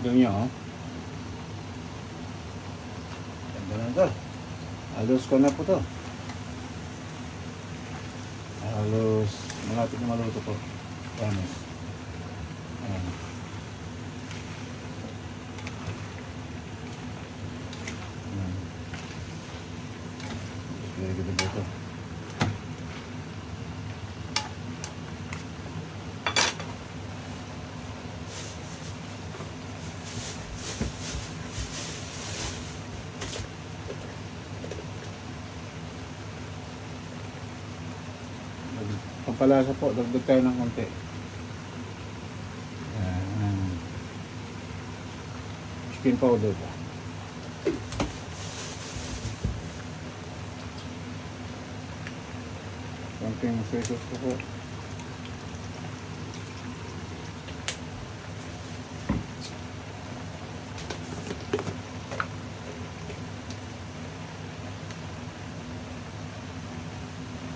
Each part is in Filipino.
Tignan nyo, oh. Ganda na ito. Halos ko na po to. Halos malapit na maluto po. Promise. Ayan. Ayan. Very good na po ito. Pampalasa po, dagdag tayo ng konti. Chicken powder po. Konting soy sauce po.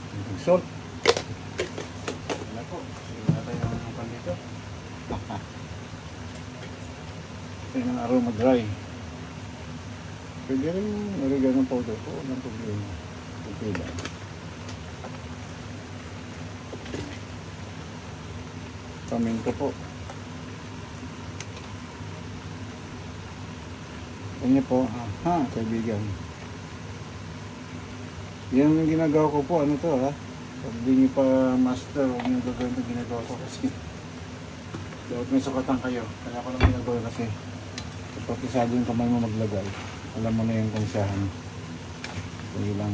Konting salt. Ito yung aroma dry. Pwede rin nalagyan ng powder po, walang problema. Okay lang. Paminta po. Kanya po, kaibigan. Yan yung ginagawa ko po, ano to ha? Pag di nyo pa master, huwag nyo gagawin ito ginagawa ko kasi dapat may sukatan kayo. Kaya ko lang ginagawa kasi kapag isado yung kamay mo maglagay, alam mo na yung konsyahan. Kung ilang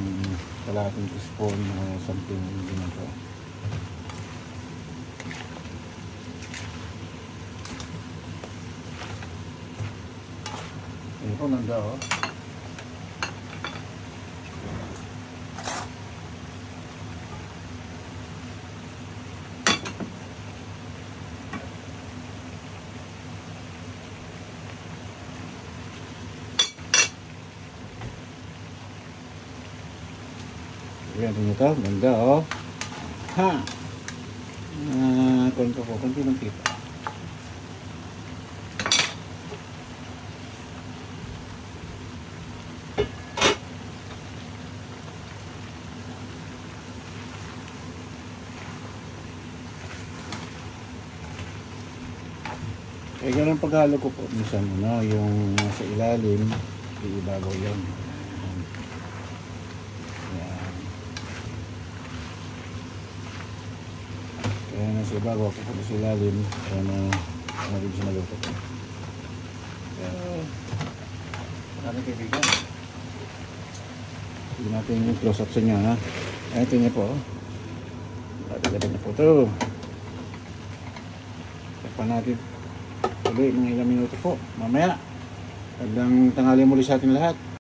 kalating teaspoon o something yung ginagawa. Ayun po, nanda o. Ayan nyo ito, ganda o. Konti po, konti lang kita. Eh, ganun paghalo ko po. Minsan, yung nasa ilalim, iibabaw yan. Kaya nasa ibabaw ko po sa ilalim kaya na nabig siya maluto ko. Kaya maraming kaibigan. Hindi natin yung close up sa inyo ha. Ito niya po. Lagyan na po ito. Tapan natin ulit mga ilang minuto po. Mamaya hanggang tanghali muli sa ating lahat.